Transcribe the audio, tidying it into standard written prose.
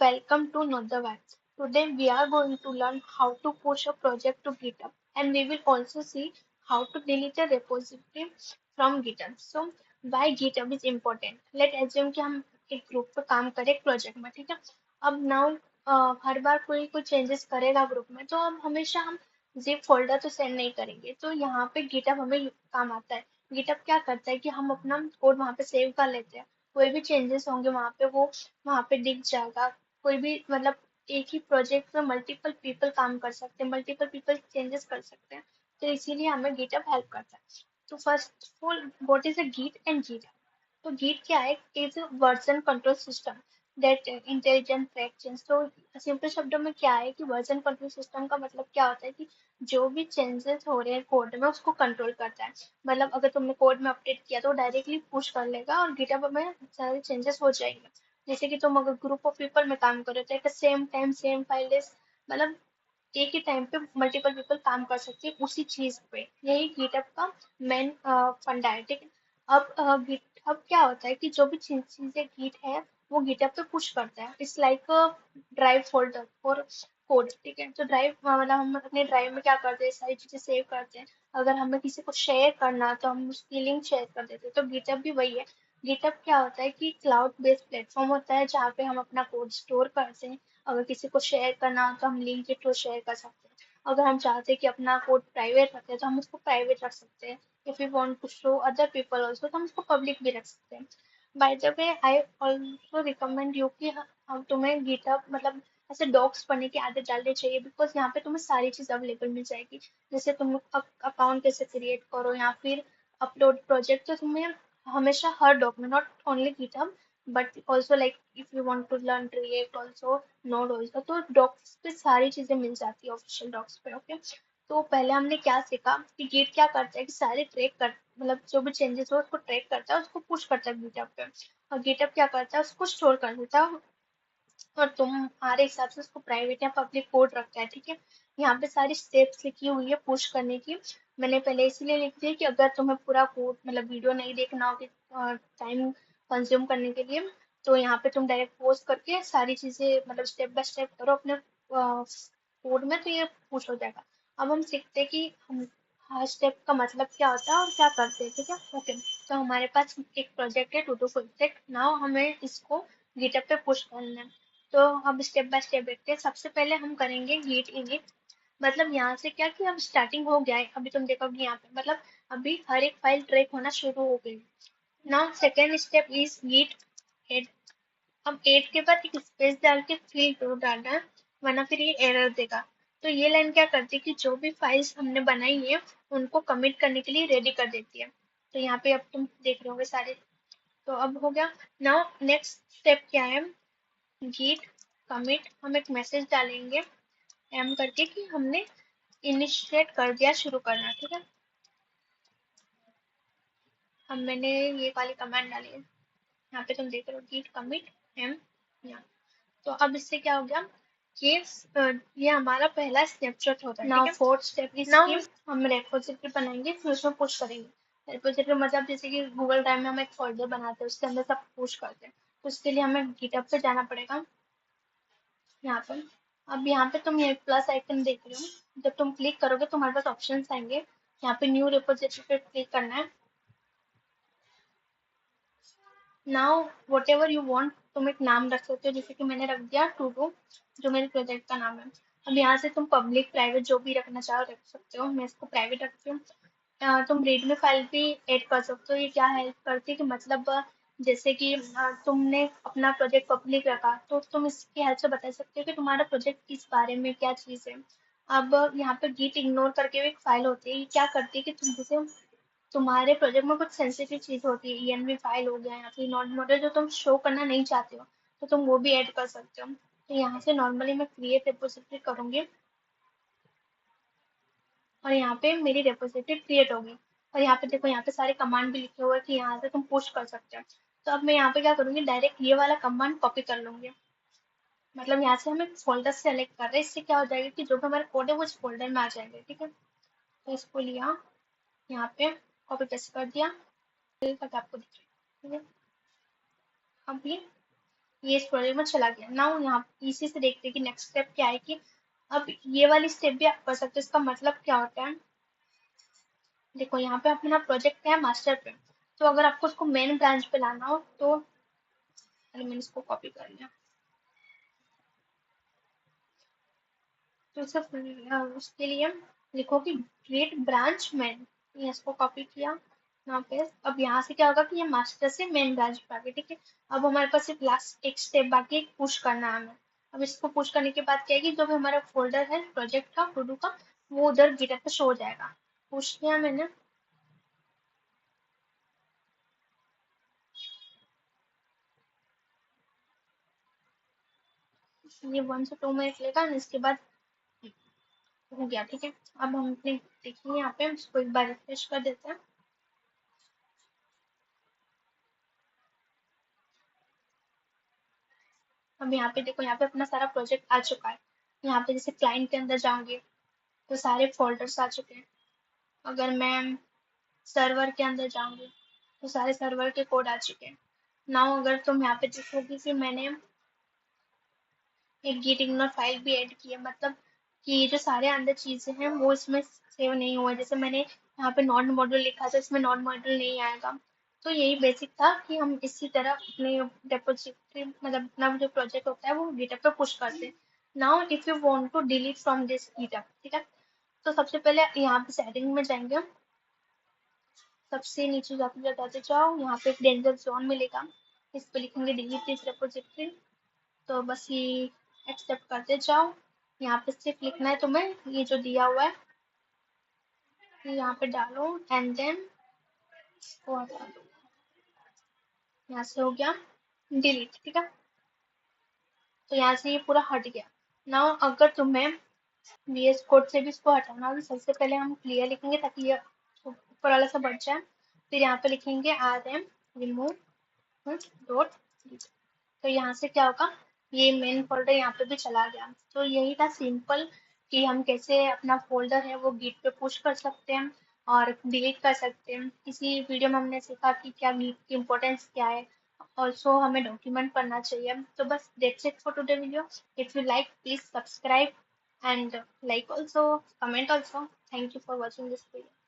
Welcome to Nodha Vibes. Today we are going to learn how to push a project to GitHub, and we will also see how to delete a repository from GitHub. So why GitHub is important? Let assume कि हम एक group पे काम करें एक project में, ठीक है। अब नाउ हर बार कोई कोई चेंजेस करेगा ग्रुप में, तो हम हमेशा हम जिप फोल्डर तो सेंड नहीं करेंगे। तो यहाँ पे GitHub हमें काम आता है। GitHub क्या करता है कि हम अपना कोड वहाँ पे सेव कर लेते हैं। कोई भी चेंजेस होंगे वहाँ पे वो वहाँ पे दिख जाएगा। कोई भी मतलब एक ही प्रोजेक्ट में मल्टीपल पीपल काम कर सकते हैं, मल्टीपल पीपल चेंजेस कर सकते हैं। तो इसीलिए हमें गिटअप हेल्प करता है। तो first of all what is a git and GitHub? तो गिट क्या है? Is version control system that intelligent track change. तो सिंपल शब्दों में क्या है कि वर्जन कंट्रोल सिस्टम का मतलब क्या होता है कि जो भी चेंजेस हो रहे हैं कोड में उसको कंट्रोल करता है। मतलब अगर तुमने कोड में अपडेट किया तो डायरेक्टली पुश कर लेगा और गिटहब में सारे चेंजेस हो जाएंगे। जैसे कि तुम अगर ग्रुप ऑफ पीपल में काम करो तो at the same time same file मतलब एक ही टाइम पे मल्टीपल पीपल काम कर सकते हैं उसी चीज पे। यही गिटहब का मेन फंडा है, ठीक है। अब गिटहब क्या होता है कि जो भी चीजें गिट है वो गिटहब पे पुश करता है। It's like drive folder for code, ठीक है। तो ड्राइव मतलब हम अपने ड्राइव में क्या करते हैं, सारी चीजें सेव करते हैं। अगर हमें किसी को शेयर करना है तो हम उसकी लिंक शेयर कर देते हैं। तो गिटहब भी वही है। गिटहब क्या होता है कि क्लाउड बेस्ड प्लेटफॉर्म होता है जहाँ पे हम अपना कोड स्टोर करते हैं। अगर किसी को शेयर करना हो तो हम लिंक के थ्रू शेयर कर सकते हैं। अगर हम चाहते हैं कि अपना कोड प्राइवेट रखें तो हम उसको प्राइवेट रख सकते हैं। If you want to show other people also तो हम उसको पब्लिक भी रख सकते हैं। By the way I also recommend you कि हम तुम्हें गिटहब मतलब ऐसे डॉक्स पढ़ने की आदत डालनी चाहिए, बिकॉज यहाँ पे तुम्हें सारी चीज अवेलेबल मिल जाएगी। जैसे तुम अकाउंट कैसे क्रिएट करो या फिर अपलोड प्रोजेक्ट। तो तुम्हें हमेशा हर document, not only GitHub but also like if you want to learn React also, Node also, तो डॉक्स पे सारी चीजें मिल जाती है ऑफिशियल डॉक्स पे, ओके। तो पहले हमने क्या सीखा कि गिट क्या करता है कि सारे ट्रैक कर मतलब जो भी चेंजेस हो उसको ट्रैक करता है, उसको पुश करता है गिटहब पे। और गिटहब क्या करता है, उसको स्टोर कर देता है और तुम्हारे हिसाब से उसको प्राइवेट या पब्लिक कोड रखता है, ठीक है। यहाँ पे सारी स्टेप्स लिखी हुई है पुश करने की। मैंने पहले इसीलिए लिख दी कि अगर तुम्हें पूरा कोड मतलब वीडियो नहीं देखना हो कि टाइम कंज्यूम करने के लिए, तो यहाँ पे तुम डायरेक्ट पोस्ट करके सारी चीजें मतलब स्टेप बाय स्टेप करो अपने कोड में, तो ये पुश हो जाएगा। अब हम सीखते हैं कि हम हर स्टेप का मतलब क्या होता है और क्या करते हैं, ठीक है। ओके, तो हमारे पास एक प्रोजेक्ट है टू टू प्रोजेक्ट। नाउ हमें इसको गिटअप पे पुश करना है। तो अब स्टेप बाय स्टेप देखते हैं। सबसे पहले हम करेंगे git init। मतलब यहाँ से क्या कि अब स्टार्टिंग हो गया है, अभी तुम देखोगे यहाँ पे मतलब अभी हर एक फाइल ट्रैक होना शुरू हो गई। Now second step is git add। अब एड के बाद एक स्पेस डाल के फिर टू डालना है, वरना फिर ये एरर देगा। तो ये लाइन क्या करती है कि जो भी फाइल्स हमने बनाई है उनको कमिट करने के लिए रेडी कर देती है। तो यहाँ पे अब तुम देख रहे होगे सारे। तो अब हो गया। नाउ नेक्स्ट स्टेप क्या है, git commit। हम एक मैसेज डालेंगे एम करके कि हमने इनिशिएट कर दिया, शुरू करना, ठीक है। अब मैंने ये वाली कमांड डाली है, यहाँ पे तुम देख रहे हो git commit एम यहाँ। तो अब इससे क्या हो गया कि ये हमारा पहला स्नैपशॉट होता है। नाउ फोर्थ स्टेप इज कि हम रेपोजिटरी बनाएंगे फिर उसमें पुश करेंगे। रेपोजिटरी मतलब जैसे कि गूगल ड्राइव में हम एक फोल्डर बनाते हैं उसके अंदर सब पुश करते हैं। तो उसके लिए हमें गिटहब पे जाना पड़ेगा यहाँ पर। अब यहाँ पे तुम ये प्लस आइकन देख रहे हो, जब तुम क्लिक करोगे तुम्हारे पास ऑप्शंस आएंगे। यहाँ पे न्यू रिपोजिटरी पे क्लिक करना है। Now what ever you want, तुम एक नाम रख सकते हो, जैसे कि मैंने रख दिया टू डू, जो मेरे प्रोजेक्ट का नाम है। अब यहाँ से तुम पब्लिक प्राइवेट जो भी रखना चाहो रख सकते हो। मैं इसको प्राइवेट रखती हूँ। तुम रीड में फाइल भी ऐड कर सकते हो। ये क्या हेल्प करती है कि मतलब जैसे कि तुमने अपना प्रोजेक्ट पब्लिक रखा तो तुम इसकी हेल्प से बता सकते हो कि तुम्हारा प्रोजेक्ट किस बारे में क्या चीज़ है। अब यहाँ पे git इग्नोर करके भी एक फाइल होती है। ये क्या करती है कि तुम जैसे तुम्हारे प्रोजेक्ट में कुछ सेंसिटिव चीज होती है, env फाइल हो गया या फिर नॉट मॉडल जो तुम शो करना नहीं चाहते हो, तो तुम वो भी ऐड कर सकते हो। तो यहाँ से नॉर्मली मैं क्रिएट रेपोजिटरी करूंगी और यहाँ पे मेरी रेपोजिटरी क्रिएट होगी। और यहाँ पे देखो, यहाँ पे सारे कमांड भी लिखे हुए हैं कि यहाँ से तुम पुश कर सकते हो। तो अब मैं यहाँ पे क्या करूंगी, डायरेक्ट ये वाला कमांड कॉपी कर लूंगी। मतलब यहाँ से हम एक फोल्डर सेलेक्ट कर रहे हैं, इससे क्या हो जाएगा कि जो भी हमारा कोड है वो इस फोल्डर में आ जाएंगे, ठीक है। तो इसको लिया, यहाँ पे कॉपी पेस्ट कर दिया, तक आपको दिख रहा है, ठीक है। अब ये ये इस प्रोजेक्ट में चला गया। नाउ यहाँ इसी से देखते हैं कि नेक्स्ट स्टेप क्या है, कि अब ये वाली स्टेप भी आप कर सकते हो। इसका मतलब क्या होता है, देखो यहाँ पे अपना प्रोजेक्ट क्या है, मास्टर पे। तो अगर आपको उसको मेन ब्रांच पे लाना हो तो, अरे मैंने इसको कॉपी कर लिया, तो उसके लिए लिखो कि क्रिएट ब्रांच मेन, ये इसको कॉपी किया यहाँ पे। अब यहाँ से क्या होगा कि ये मास्टर से मेन ब्रांच पे आ गया, ठीक है। अब हमारे पास सिर्फ लास्ट एक स्टेप बाकी है, पुश करना है हमें। अब इसको पुश करने के बाद क्या है कि जो भी हमारा फोल्डर है प्रोजेक्ट का, टू डू का, वो उधर गिटहब पे शो हो जाएगा। पुश किया मैंने, ये 1 से 2 मिनट लेगा, और इसके बाद हो गया, ठीक है। अब हम अपने देखिए यहाँ पे, हम इसको एक बार रिफ्रेश कर देते हैं। अब यहाँ पे देखो, यहाँ पे अपना सारा प्रोजेक्ट आ चुका है। यहाँ पे जैसे क्लाइंट के अंदर जाऊंगी तो सारे फोल्डर्स आ चुके हैं। अगर मैं सर्वर के अंदर जाऊंगी तो सारे सर्वर के कोड आ चुके हैं। नाउ अगर तुम यहाँ पे देखोगे कि मैंने एक गिट इग्नोर फाइल भी ऐड की है, मतलब कि ये जो सारे अंदर चीजें हैं वो इसमें सेव नहीं हुआ है। जैसे मैंने यहाँ पे नॉन मॉड्यूल लिखा था, इसमें नॉन मॉड्यूल नहीं आएगा। तो यही बेसिक था कि हम इसी तरह अपने डेपोजिटरी, मतलब अपना जो प्रोजेक्ट होता है वो गिटहब पे पुश करते हैं। Now if you want to delete from this GitHub, ठीक है, तो सबसे पहले यहाँ पे सेटिंग में जाएंगे हम। सबसे नीचे जाते जाते जाओ, यहाँ पे एक डेंजर जोन मिलेगा, इस पे लिखेंगे डिलीट दिस रेपोजिटरी। तो बस ये एक्सेप्ट करते जाओ। यहाँ पे सिर्फ लिखना है तुम्हें ये जो दिया हुआ है, ये यहाँ पे डालो एंड देन इसको हटा दो। यहाँ से हो गया डिलीट, ठीक है। तो यहाँ से ये पूरा हट गया। नाउ अगर तुम्हें VS कोड से भी इसको हटाना हो तो सबसे पहले हम क्लियर लिखेंगे ताकि ये ऊपर वाला सा बच जाए। फिर यहाँ पे लिखेंगे RM remove डॉट, तो यहाँ से क्या होगा, ये मेन फोल्डर यहाँ पे भी चला गया। तो यही था सिंपल, कि हम कैसे अपना फोल्डर है वो गिट पे पुश कर सकते हैं और डिलीट कर सकते हैं। इसी वीडियो में हमने सीखा कि क्या गिट की इम्पोर्टेंस क्या है, ऑल्सो हमें डॉक्यूमेंट करना चाहिए। तो बस that's it for today video. If you like please subscribe and like also comment also. Thank you for watching this video.